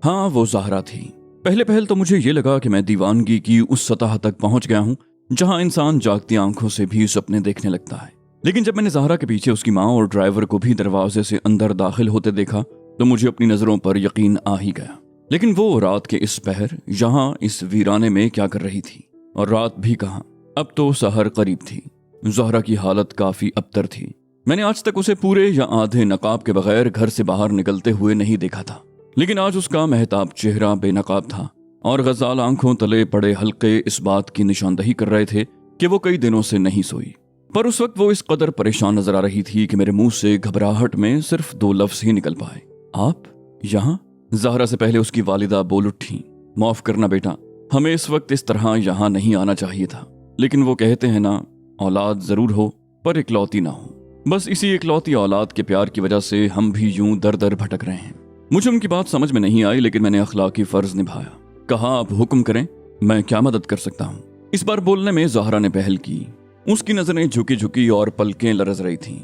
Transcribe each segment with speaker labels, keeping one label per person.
Speaker 1: ہاں وہ زہرا تھی۔ پہل تو مجھے یہ لگا کہ میں دیوانگی کی اس سطح تک پہنچ گیا ہوں جہاں انسان جاگتی آنکھوں سے بھی سپنے دیکھنے لگتا ہے، لیکن جب میں نے زہرا کے پیچھے اس کی ماں اور ڈرائیور کو بھی دروازے سے اندر داخل ہوتے دیکھا تو مجھے اپنی نظروں پر یقین آ ہی گیا۔ لیکن وہ رات کے اس پہر یہاں اس ویرانے میں کیا کر رہی تھی؟ اور رات بھی کہاں، اب تو سحر قریب تھی۔ زہرا کی حالت کافی ابتر تھی۔ میں نے آج تک اسے پورے یا آدھے نقاب کے بغیر گھر سے باہر نکلتے ہوئے نہیں دیکھا تھا، لیکن آج اس کا مہتاب چہرہ بے نقاب تھا اور غزال آنکھوں تلے پڑے حلقے اس بات کی نشاندہی کر رہے تھے کہ وہ کئی دنوں سے نہیں سوئی۔ پر اس وقت وہ اس قدر پریشان نظر آ رہی تھی کہ میرے منہ سے گھبراہٹ میں صرف 2 لفظ ہی نکل پائے۔ آپ یہاں؟ زہرا سے پہلے اس کی والدہ بول اٹھیں۔ معاف کرنا بیٹا، ہمیں اس وقت اس طرح یہاں نہیں آنا چاہیے تھا، لیکن وہ کہتے ہیں نا، اولاد ضرور ہو پر اکلوتی نہ ہو۔ بس اسی اکلوتی اولاد کے پیار کی وجہ سے ہم بھی یوں در در بھٹک رہے ہیں۔ مجھے ان کی بات سمجھ میں نہیں آئی، لیکن میں نے اخلاقی فرض نبھایا۔ کہا آپ حکم کریں، میں کیا مدد کر سکتا ہوں؟ اس بار بولنے میں زہرا نے پہل کی۔ اس کی نظریں جھکی اور پلکیں لرز رہی تھیں۔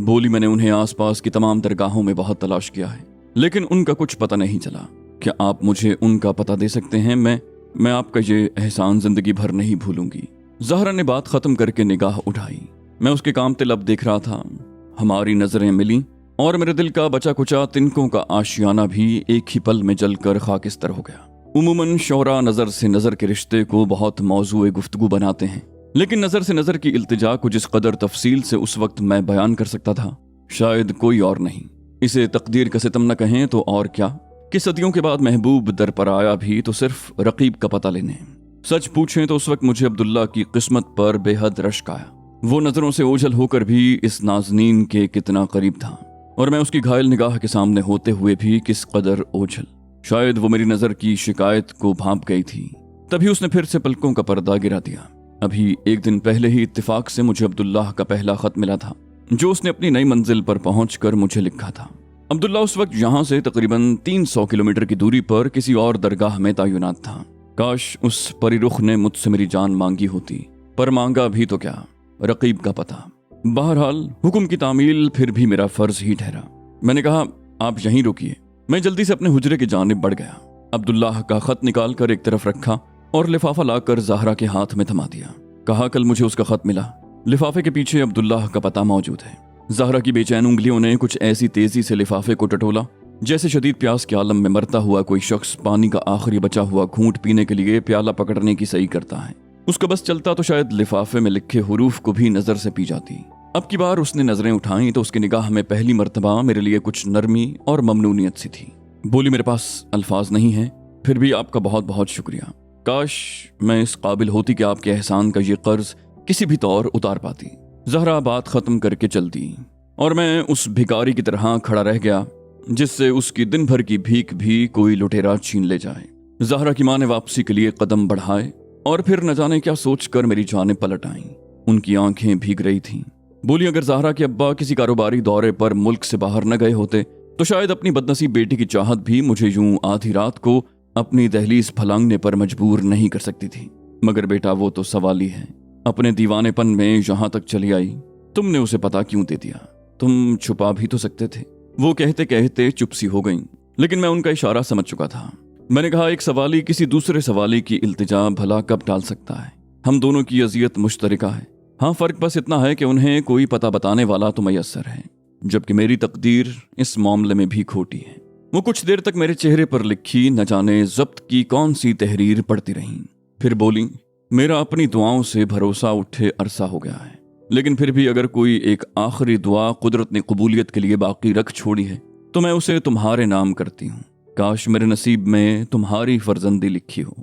Speaker 1: بولی میں نے انہیں آس پاس کی تمام درگاہوں میں بہت تلاش کیا ہے، لیکن ان کا کچھ پتہ نہیں چلا۔ کیا آپ مجھے ان کا پتہ دے سکتے ہیں؟ میں آپ کا یہ احسان زندگی بھر نہیں بھولوں گی۔ زہرا نے بات ختم کر کے نگاہ اٹھائی۔ میں اس کے کامتے لب دیکھ رہا تھا۔ ہماری نظریں ملیں اور میرے دل کا بچا کچا تنکوں کا آشیانہ بھی ایک ہی پل میں جل کر خاکستر ہو گیا۔ عموماً شعراء نظر سے نظر کے رشتے کو بہت موضوع گفتگو بناتے ہیں، لیکن نظر سے نظر کی التجا کو جس قدر تفصیل سے اس وقت میں بیان کر سکتا تھا، شاید کوئی اور نہیں۔ اسے تقدیر کا ستم نہ کہیں تو اور کیا کہ صدیوں کے بعد محبوب در پر آیا بھی تو صرف رقیب کا پتہ لینے۔ سچ پوچھیں تو اس وقت مجھے عبداللہ کی قسمت پر بے حد رشک آیا۔ وہ نظروں سے اوجھل ہو کر بھی اس نازنین کے کتنا قریب تھا، اور میں اس کی گھائل نگاہ کے سامنے ہوتے ہوئے بھی کس قدر اوجھل۔ شاید وہ میری نظر کی شکایت کو بھانپ گئی تھی۔ تبھی اس نے پھر سے پلکوں کا پردہ گرا دیا۔ ابھی 1 دن پہلے ہی اتفاق سے مجھے عبداللہ کا پہلا خط ملا تھا جو اس نے اپنی نئی منزل پر پہنچ کر مجھے لکھا تھا۔ عبداللہ اس وقت یہاں سے تقریباً 300 کلومیٹر کی دوری پر کسی اور درگاہ میں تعینات تھا۔ کاش اس پری رخ نے مجھ سے میری جان مانگی ہوتی، پر مانگا بھی تو کیا، رقیب کا پتہ۔ بہرحال حکم کی تعمیل پھر بھی میرا فرض ہی ٹھہرا۔ میں نے کہا آپ یہیں رکیے۔ میں جلدی سے اپنے حجرے کی جانب بڑھ گیا۔ عبداللہ کا خط نکال کر ایک طرف رکھا اور لفافہ لا کر زہرا کے ہاتھ میں تھما دیا۔ کہا کل مجھے اس کا خط ملا، لفافے کے پیچھے عبداللہ کا پتہ موجود ہے۔ زہرا کی بے چین انگلیوں نے کچھ ایسی تیزی سے لفافے کو ٹٹولا جیسے شدید پیاس کے عالم میں مرتا ہوا کوئی شخص پانی کا آخری بچا ہوا گھونٹ پینے کے لیے پیالہ پکڑنے کی صحیح کرتا ہے۔ اس کا بس چلتا تو شاید لفافے میں لکھے حروف کو بھی نظر سے پی جاتی۔ اب کی بار اس نے نظریں اٹھائیں تو اس کی نگاہ میں پہلی مرتبہ میرے لیے کچھ نرمی اور ممنونیت سی تھی۔ بولی میرے پاس الفاظ نہیں ہیں، پھر بھی آپ کا بہت بہت شکریہ۔ کاش میں اس قابل ہوتی کہ آپ کے احسان کا یہ قرض کسی بھی طور اتار پاتی۔ زہرا بات ختم کر کے چل دی اور میں اس بھکاری کی طرح کھڑا رہ گیا جس سے اس کی دن بھر کی بھیک بھی کوئی لٹیرا چھین لے جائے۔ زہرا کی ماں نے واپسی کے لیے قدم بڑھائے اور پھر نہ جانے کیا سوچ کر میری جانب پلٹ آئیں۔ ان کی آنکھیں بھیگ رہی تھیں۔ بولی اگر زہرا کے ابا کسی کاروباری دورے پر ملک سے باہر نہ گئے ہوتے تو شاید اپنی بدنصیب بیٹی کی چاہت بھی مجھے یوں آدھی رات کو اپنی دہلیز پھلانگنے پر مجبور نہیں کر سکتی تھی۔ مگر بیٹا وہ تو سوال ہی ہے، اپنے دیوانے پن میں یہاں تک چلی آئی، تم نے اسے پتا کیوں دے دیا؟ تم چھپا بھی تو سکتے تھے۔ وہ کہتے کہتے چپ سی ہو گئیں، لیکن میں ان کا اشارہ سمجھ چکا تھا۔ میں نے کہا ایک سوالی کسی دوسرے سوالی کی التجا بھلا کب ٹال سکتا ہے؟ ہم دونوں کی اذیت مشترکہ ہے۔ ہاں فرق بس اتنا ہے کہ انہیں کوئی پتہ بتانے والا تو میسر ہے، جبکہ میری تقدیر اس معاملے میں بھی کھوٹی ہے۔ وہ کچھ دیر تک میرے چہرے پر لکھی نہ جانے ضبط کی کون سی تحریر پڑھتی رہیں، پھر بولی میرا اپنی دعاؤں سے بھروسہ اٹھے عرصہ ہو گیا ہے، لیکن پھر بھی اگر کوئی ایک آخری دعا قدرت نے قبولیت کے لیے باقی رکھ چھوڑی ہے تو میں اسے تمہارے نام کرتی ہوں۔ کاش میرے نصیب میں تمہاری فرزندی لکھی ہو،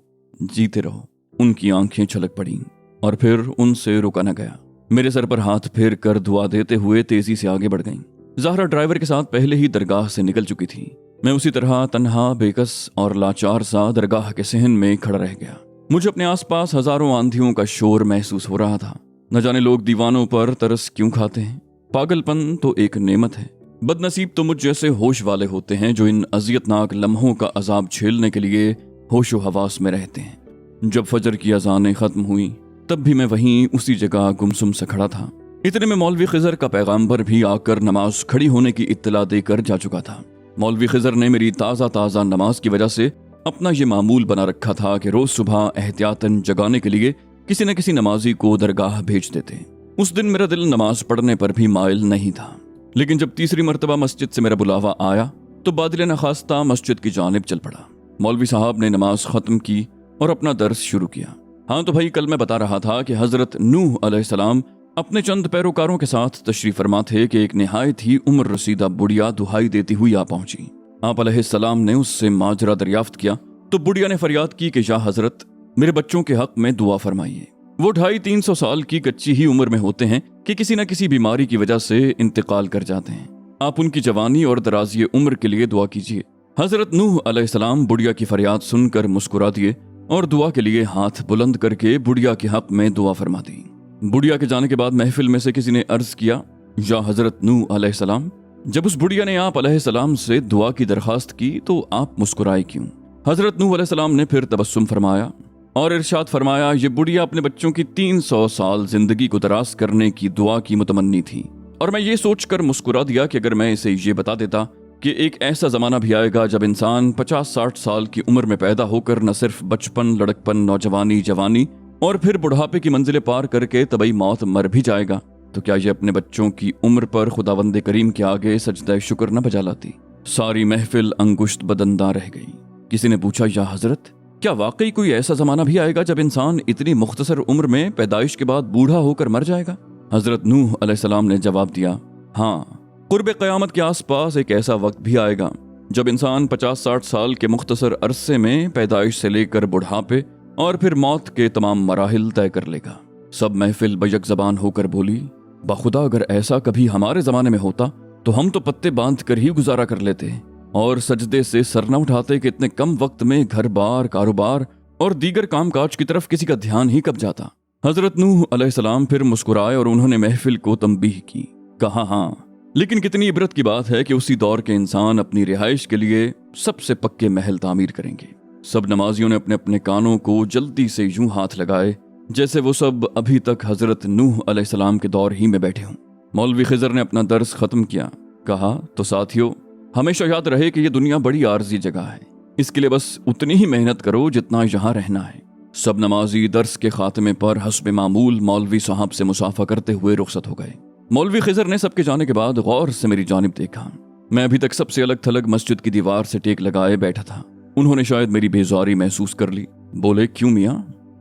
Speaker 1: جیتے رہو۔ ان کی آنکھیں چھلک پڑیں اور پھر ان سے رکا نہ گیا۔ میرے سر پر ہاتھ پھیر کر دعا دیتے ہوئے تیزی سے آگے بڑھ گئیں۔ زہرا ڈرائیور کے ساتھ پہلے ہی درگاہ سے نکل چکی تھی۔ میں اسی طرح تنہا، بےکس اور لاچار سا درگاہ کے صحن میں کھڑا رہ گیا۔ مجھے اپنے آس پاس ہزاروں آندھیوں کا شور محسوس ہو رہا تھا۔ نہ جانے لوگ دیوانوں پر ترس کیوں کھاتے ہیں۔ پاگل پن تو ایک نعمت ہے۔ بد نصیب تو مجھ جیسے ہوش والے ہوتے ہیں جو ان اذیتناک لمحوں کا عذاب جھیلنے کے لیے ہوش و حواس میں رہتے ہیں۔ جب فجر کی اذانیں ختم ہوئیں تب بھی میں وہیں اسی جگہ گمسم سے کھڑا تھا۔ اتنے میں مولوی خضر کا پیغامبر بھی آ کر نماز کھڑی ہونے کی اطلاع دے کر جا چکا تھا۔ मौलवी खिजर ने मेरी ताज़ा नमाज की वजह से अपना ये मामूल बना रखा था कि रोज सुबह एहतियातन जगाने के लिए किसी न किसी नमाजी को दरगाह भेज देते। उस दिन मेरा दिल नमाज पढ़ने पर भी माइल नहीं था, लेकिन जब तीसरी मर्तबा मस्जिद से मेरा बुलावा आया तो बादिल नखास्ता मस्जिद की जानिब चल पड़ा। मौलवी साहब ने नमाज खत्म की और अपना दर्स शुरू किया। हाँ तो भाई, कल मैं बता रहा था कि हजरत नूह अलैहिस्सलाम अपने चंद पैरोकारों के साथ तशरीफ फरमा थे कि एक निहायत ही उम्र रसीदा बुढ़िया दुहाई देती हुई आ पहुंची। आप अलैहिस्सलाम ने उससे माजरा दरियाफ्त किया तो बुढ़िया ने फरियाद की कि या हजरत, मेरे बच्चों के हक में दुआ फरमाइए। वो 250-300 साल की कच्ची ही उम्र में होते हैं कि किसी न किसी बीमारी की वजह से इंतकाल कर जाते हैं। आप उनकी जवानी और दराजी उम्र के लिए दुआ कीजिए। हजरत नूह अलैहिस्सलाम बुढ़िया की फरियाद सुनकर मुस्कुरा दिए और दुआ के लिए हाथ बुलंद करके बुढ़िया के हक में दुआ फरमा दी। बुढ़िया के जाने के बाद महफिल में से किसी ने अर्ज किया, या हजरत नूह अलैहिस्सलाम, जब उस बुढ़िया ने आप अलैहिस्सलाम से दुआ की दरखास्त की तो आप मुस्कुराए क्यों? हजरत नूह अलैहिस्सलाम ने फिर तबस्सुम फरमाया और इरशाद फरमाया, ये बुढ़िया अपने बच्चों की 300 साल जिंदगी को दराज करने की दुआ की मुतमन्नी थी, और मैं ये सोचकर मुस्कुरा दिया कि अगर मैं इसे ये बता देता कि एक ऐसा जमाना भी आएगा जब इंसान 50-60 साल की उम्र में पैदा होकर न सिर्फ बचपन, लड़कपन, नौजवानी, जवानी और फिर बुढ़ापे की मंजिलें पार करके तबई मौत मर भी जाएगा, तो क्या ये अपने बच्चों की उम्र पर खुदावंदे करीम के आगे सजदा शुक्र न बजा लाती? सारी महफिल अंगुश्त बदनदार रह गई। किसी ने पूछा, या हजरत, क्या वाकई कोई ऐसा जमाना भी आएगा जब इंसान इतनी मुख्तसर उम्र में पैदाइश के बाद बूढ़ा होकर मर जाएगा? हजरत नूह अलैहिस्सलाम ने जवाब दिया, हाँ, कुर्ब क़यामत के आसपास एक ऐसा वक्त भी आएगा जब इंसान 50-60 साल के मुख्तसर अरसे में पैदाइश से लेकर बुढ़ापे और फिर मौत के तमाम मराहिल तय कर लेगा। सब महफिल बैक ज़बान होकर बोली, बखुदा अगर ऐसा कभी हमारे ज़माने में होता तो हम तो पत्ते बांध कर ही गुजारा कर लेते और सजदे से सर न उठाते कि इतने कम वक्त में घर बार, कारोबार और दीगर कामकाज की तरफ किसी का ध्यान ही कब जाता। हजरत नूह अलैहिस्सलाम फिर मुस्कुराए और उन्होंने महफिल को तंबीह की। कहा, हाँ, लेकिन कितनी इबरत की बात है कि उसी दौर के इंसान अपनी रिहाइश के लिए सबसे पक्के महल तामीर करेंगे। सब नमाजियों ने अपने अपने कानों को जल्दी से यूं हाथ लगाए जैसे वो सब अभी तक हजरत नूह अलैहिस्सलाम के दौर ही में बैठे हों। मौलवी खिजर ने अपना दर्स खत्म किया। कहा, तो साथियों, हमेशा याद रहे कि ये दुनिया बड़ी आर्जी जगह है, इसके लिए बस उतनी ही मेहनत करो जितना यहाँ रहना है। सब नमाजी दर्स के खात्मे पर हस्बे मामूल मौलवी साहब से मुसाफा करते हुए रुखसत हो गए। मौलवी खिजर ने सबके जाने के बाद गौर से मेरी जानिब देखा। मैं अभी तक सबसे अलग थलग मस्जिद की दीवार से टेक लगाए बैठा था। उन्होंने शायद मेरी बेजारी महसूस कर ली। बोले, क्यों मियाँ,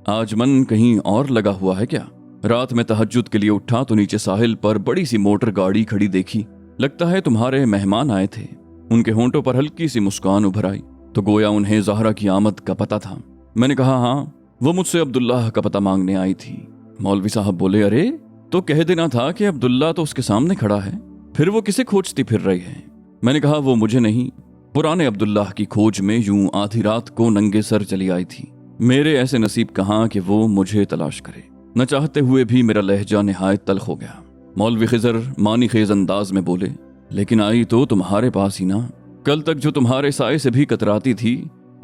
Speaker 1: आज मन कहीं और लगा हुआ है क्या? रात में तहज्जुद के लिए उठा तो नीचे साहिल पर बड़ी सी मोटर गाड़ी खड़ी देखी। लगता है तुम्हारे मेहमान आए थे। उनके होंठों पर हल्की सी मुस्कान उभर आई तो गोया उन्हें ज़हरा की आमद का पता था। मैंने कहा, हाँ, वो मुझसे अब्दुल्लाह का पता मांगने आई थी। मौलवी साहब बोले, अरे तो कह देना था कि अब्दुल्ला तो उसके सामने खड़ा है, फिर वो किसे खोजती फिर रही है? मैंने कहा, वो मुझे नहीं, पुराने अब्दुल्लाह की खोज में यूं आधी रात को नंगे सर चली आई थी। मेरे ऐसे नसीब कहाँ कि वो मुझे तलाश करे। न चाहते हुए भी मेरा लहजा निहायत तल्ख हो गया। मौलवी खिजर मानी खेज अंदाज में बोले, लेकिन आई तो तुम्हारे पास ही ना। कल तक जो तुम्हारे साए से भी कतराती थी,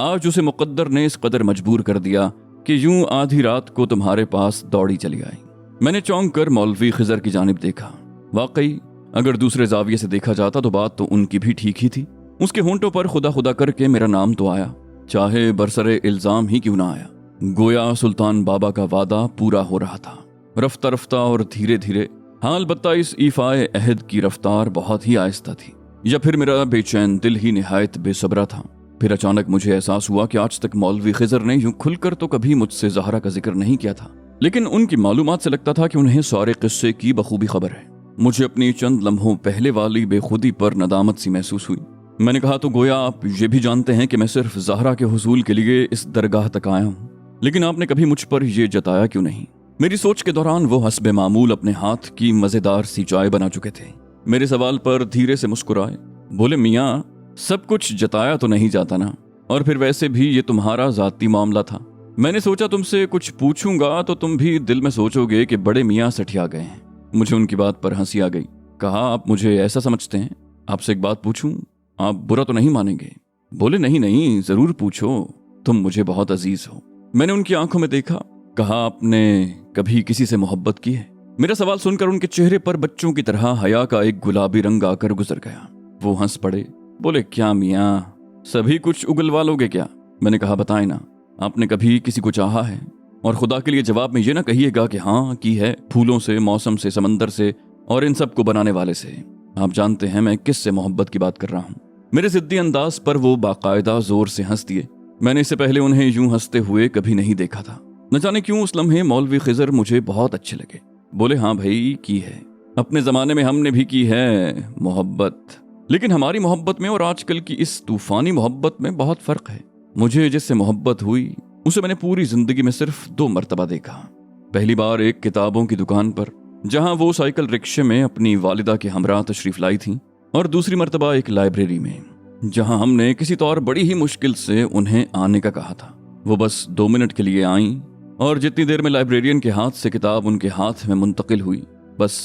Speaker 1: आज उसे मुकद्दर ने इस कदर मजबूर कर दिया कि यूं आधी रात को तुम्हारे पास दौड़ी चली आई। मैंने चौंक कर मौलवी खिजर की जानिब देखा। वाकई अगर दूसरे जाविये से देखा जाता तो बात तो उनकी भी ठीक ही थी। उसके होंठों पर खुदा खुदा करके मेरा नाम तो आया, चाहे बरसरे इल्जाम ही क्यों ना आया। गोया सुल्तान बाबा का वादा पूरा हो रहा था, रफ्ता रफ्ता और धीरे धीरे। हाँ, अलबत्ता इस ईफाए अहद की रफ्तार बहुत ही आहिस्ता थी, या फिर मेरा बेचैन दिल ही निहायत बेसब्रा था। फिर अचानक मुझे एहसास हुआ कि आज तक मौलवी खिजर ने यूं खुलकर तो कभी मुझसे ज़हरा का जिक्र नहीं किया था, लेकिन उनकी मालूमात से लगता था कि उन्हें सारे किस्से की बखूबी खबर है। मुझे अपनी चंद लम्हों पहले वाली बेखुदी पर नदामत सी महसूस हुई। मैंने कहा, तो गोया आप ये भी जानते हैं कि मैं सिर्फ ज़हरा के हुसूल के लिए इस दरगाह तक आया हूँ, लेकिन आपने कभी मुझ पर यह जताया क्यों नहीं? मेरी सोच के दौरान वो हस्बे मामूल अपने हाथ की मज़ेदार सी चाय बना चुके थे। मेरे सवाल पर धीरे से मुस्कुराए। बोले, मियाँ, सब कुछ जताया तो नहीं जाता ना, और फिर वैसे भी ये तुम्हारा ज़ाती मामला था। मैंने सोचा तुमसे कुछ पूछूंगा तो तुम भी दिल में सोचोगे कि बड़े मियाँ सठिया गए हैं। मुझे उनकी बात पर हंसी आ गई। कहा, आप मुझे ऐसा समझते हैं? आपसे एक बात पूछूं, आप बुरा तो नहीं मानेंगे? बोले, नहीं नहीं, जरूर पूछो, तुम मुझे बहुत अजीज हो। मैंने उनकी आंखों में देखा। कहा, आपने कभी किसी से मोहब्बत की है? मेरा सवाल सुनकर उनके चेहरे पर बच्चों की तरह हया का एक गुलाबी रंग आकर गुजर गया। वो हंस पड़े बोले क्या मियाँ, सभी कुछ उगलवा लोगे क्या? मैंने कहा बताएं ना, आपने कभी किसी को चाहा है? और खुदा के लिए जवाब में ये ना कहिएगा कि हाँ की है, फूलों से, मौसम से, समंदर से और इन सब को बनाने वाले से। आप जानते हैं मैं किससे मोहब्बत की बात कर रहा हूँ। मेरे जिद्दी अंदाज पर वो बाकायदा जोर से हंस दिए। मैंने इससे पहले उन्हें यूं हंसते हुए कभी नहीं देखा था। न जाने क्यों उस लम्हे मौलवी खिजर मुझे बहुत अच्छे लगे। बोले हाँ भाई की है, अपने जमाने में हमने भी की है मोहब्बत, लेकिन हमारी मोहब्बत में और आजकल की इस तूफानी मोहब्बत में बहुत फर्क है। मुझे जिससे मोहब्बत हुई उसे मैंने पूरी जिंदगी में सिर्फ 2 मरतबा देखा। पहली बार एक किताबों की दुकान पर, जहां वो साइकिल रिक्शे में अपनी वालिदा के हमरा तशरीफ लाई थी, और दूसरी मरतबा एक लाइब्रेरी में, जहां हमने किसी तौर बड़ी ही मुश्किल से उन्हें आने का कहा था। वो बस 2 मिनट के लिए आईं, और जितनी देर में लाइब्रेरियन के हाथ से किताब उनके हाथ में मुंतकिल हुई, बस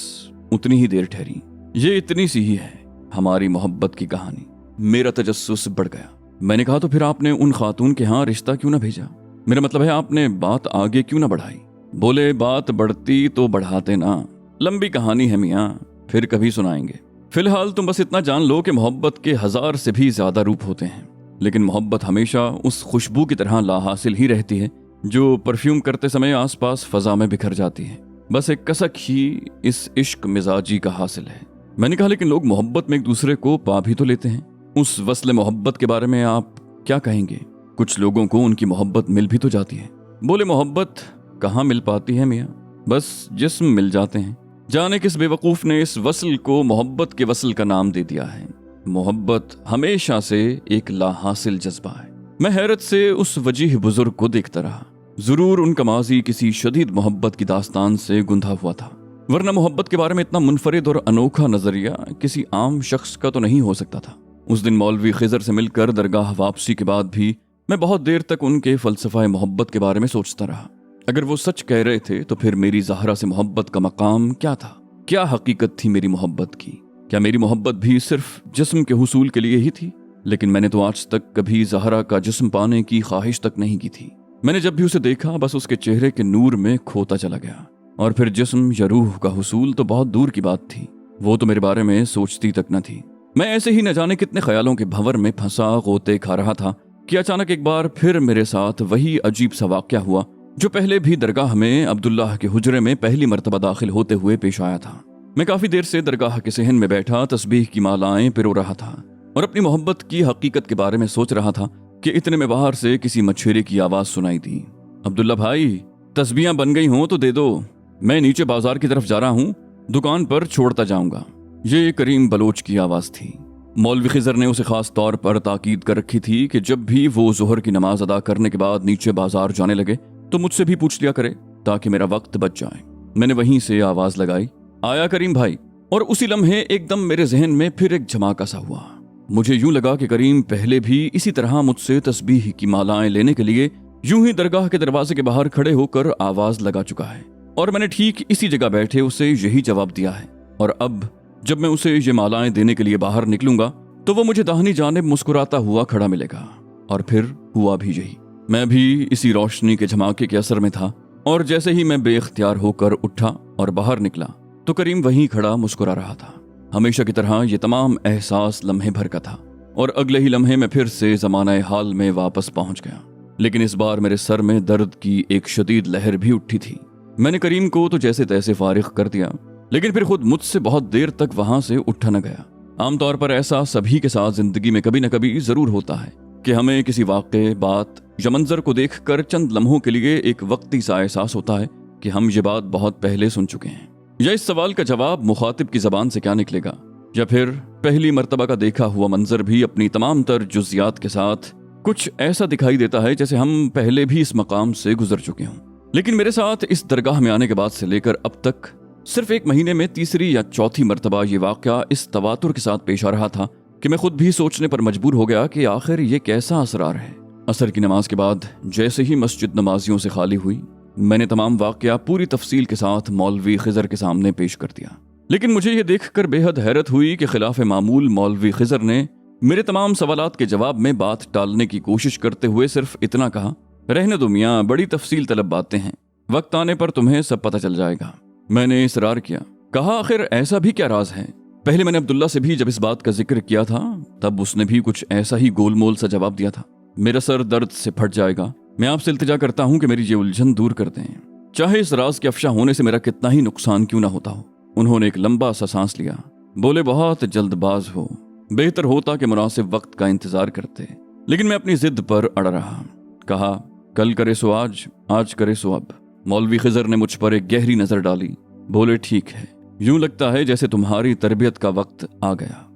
Speaker 1: उतनी ही देर ठहरी। ये इतनी सी ही है हमारी मोहब्बत की कहानी। मेरा तजस्सुस बढ़ गया। मैंने कहा तो फिर आपने उन खातून के यहाँ रिश्ता क्यों ना भेजा? मेरा मतलब है आपने बात आगे क्यों ना बढ़ाई? बोले बात बढ़ती तो बढ़ाते ना, लंबी कहानी है मियाँ, फिर कभी सुनाएंगे। फिलहाल तुम बस इतना जान लो कि मोहब्बत के 1000 से भी ज्यादा रूप होते हैं, लेकिन मोहब्बत हमेशा उस खुशबू की तरह लाहासिल ही रहती है जो परफ्यूम करते समय आसपास फजा में बिखर जाती है। बस एक कसक ही इस इश्क मिजाजी का हासिल है। मैंने कहा लेकिन लोग मोहब्बत में एक दूसरे को पा भी तो लेते हैं। उस वस्ल मोहब्बत के बारे में आप क्या कहेंगे? कुछ लोगों को उनकी मोहब्बत मिल भी तो जाती है। बोले मोहब्बत कहाँ मिल पाती है मियाँ, बस जिस्म मिल जाते हैं। जाने किस बेवकूफ ने इस वस्ल को मोहब्बत के वस्ल का नाम दे दिया है। मोहब्बत हमेशा से एक लाहासिल जज्बा है। मैं हैरत से उस वजीह बुजुर्ग को देखता रहा। जरूर उनका माजी किसी शदीद मोहब्बत की दास्तान से गुंधा हुआ था, वरना मोहब्बत के बारे में इतना मुनफरिद और अनोखा नजरिया किसी आम शख्स का तो नहीं हो सकता था। उस दिन मौलवी खिजर से मिलकर दरगाह वापसी के बाद भी मैं बहुत देर तक उनके फलसफा मोहब्बत के बारे में सोचता रहा। अगर वो सच कह रहे थे तो फिर मेरी ज़हरा से मोहब्बत का मकाम क्या था? क्या हकीकत थी मेरी मोहब्बत की? क्या मेरी मोहब्बत भी सिर्फ जिस्म के हुसूल के लिए ही थी? लेकिन मैंने तो आज तक कभी ज़हरा का जिस्म पाने की ख्वाहिश तक नहीं की थी। मैंने जब भी उसे देखा बस उसके चेहरे के नूर में खोता चला गया, और फिर जिस्म या रूह का हुसूल तो बहुत दूर की बात थी। वो तो मेरे बारे में सोचती तक न थी। मैं ऐसे ही न जाने कितने ख्यालों के भंवर में फंसा गोते खा रहा था कि अचानक एक बार फिर मेरे साथ वही अजीब सा वाक़या हुआ जो पहले भी दरगाह में अब्दुल्लाह के हुजरे में पहली मर्तबा दाखिल होते हुए पेश आया था। मैं काफी देर से दरगाह के सहन में बैठा तस्बीह की मालाएं पिरो रहा था और अपनी मोहब्बत की हकीकत के बारे में सोच रहा था कि इतने में बाहर से किसी मछेरे की आवाज सुनाई दी। अब्दुल्ला भाई, तस्बीहां बन गई हों तो दे दो, मैं नीचे बाजार की तरफ जा रहा हूँ, दुकान पर छोड़ता जाऊंगा। ये करीम बलोच की आवाज थी। मौलवी खिजर ने उसे खास तौर पर ताकीद कर रखी थी कि जब भी वो जोहर की नमाज अदा करने के बाद नीचे बाजार जाने लगे तो मुझसे भी पूछ लिया करे ताकि मेरा वक्त बच जाए। मैंने वहीं से आवाज लगाई, आया करीम भाई। और उसी लम्हे एकदम मेरे जहन में फिर एक झमाका सा हुआ। मुझे यूं लगा कि करीम पहले भी इसी तरह मुझसे तस्बीह की मालाएं लेने के लिए यूं ही दरगाह के दरवाजे के बाहर खड़े होकर आवाज लगा चुका है और मैंने ठीक इसी जगह बैठे उसे यही जवाब दिया है। और अब जब मैं उसे ये मालाएं देने के लिए बाहर निकलूंगा तो वो मुझे दाहिनी जानिब मुस्कुराता हुआ खड़ा मिलेगा। और फिर हुआ भी यही। मैं भी इसी रोशनी के झमाके के असर में था और जैसे ही मैं बेख्तियार होकर उठा और बाहर निकला तो करीम वहीं खड़ा मुस्कुरा रहा था। हमेशा की तरह ये तमाम एहसास लम्हे भर का था और अगले ही लम्हे में फिर से ज़माना हाल में वापस पहुंच गया। लेकिन इस बार मेरे सर में दर्द की एक शदीद लहर भी उठी थी। मैंने करीम को तो जैसे तैसे फारिग कर दिया, लेकिन फिर खुद मुझसे बहुत देर तक वहां से उठा न गया। आमतौर पर ऐसा सभी के साथ जिंदगी में कभी न कभी जरूर होता है कि हमें किसी वाक़े, बात या मंजर को देखकर चंद लम्हों के लिए एक वक्ती सा एहसास होता है कि हम ये बात बहुत पहले सुन चुके हैं। या इस सवाल का जवाब मुखातिब की जबान से क्या निकलेगा, या फिर पहली मर्तबा का देखा हुआ मंजर भी अपनी तमाम तर जुज़ियात के साथ कुछ ऐसा दिखाई देता है जैसे हम पहले भी इस मकाम से गुजर चुके हों। लेकिन मेरे साथ इस दरगाह में आने के बाद से लेकर अब तक सिर्फ एक महीने में तीसरी या चौथी मर्तबा ये वाक़या इस तवातुर के साथ पेश आ रहा था कि मैं खुद भी सोचने पर मजबूर हो गया कि आखिर ये कैसा असरार है। असर की नमाज के बाद जैसे ही मस्जिद नमाजियों से खाली हुई, मैंने तमाम वाक़या पूरी तफसील के साथ मौलवी खिजर के सामने पेश कर दिया। लेकिन मुझे ये देखकर बेहद हैरत हुई कि खिलाफ मामूल मौलवी खिजर ने मेरे तमाम सवालात के जवाब में बात टालने की कोशिश करते हुए सिर्फ इतना कहा, रहने दो मियाँ, बड़ी तफसील तलब बातें हैं, वक्त आने पर तुम्हें सब पता चल जाएगा। मैंने इसरार किया, कहा आखिर ऐसा भी क्या राज है पहले मैंने अब्दुल्ला से भी जब इस बात का जिक्र किया था तब उसने भी कुछ ऐसा ही गोलमोल सा जवाब दिया था। मेरा सर दर्द से फट जाएगा। मैं आपसे इल्तिजा करता हूं कि मेरी ये उलझन दूर कर दें, चाहे इस राज के अफशा होने से मेरा कितना ही नुकसान क्यों ना होता हो। उन्होंने एक लंबा सा सांस लिया, बोले बहुत जल्दबाज हो, बेहतर होता कि मुनासिब वक्त का इंतजार करते। लेकिन मैं अपनी जिद पर अड़ रहा। कहा कल करे सो आज करे सो अब। मौलवी खिजर ने मुझ पर एक गहरी नजर डाली, बोले ठीक है, यूं लगता है जैसे तुम्हारी तरबियत का वक्त आ गया।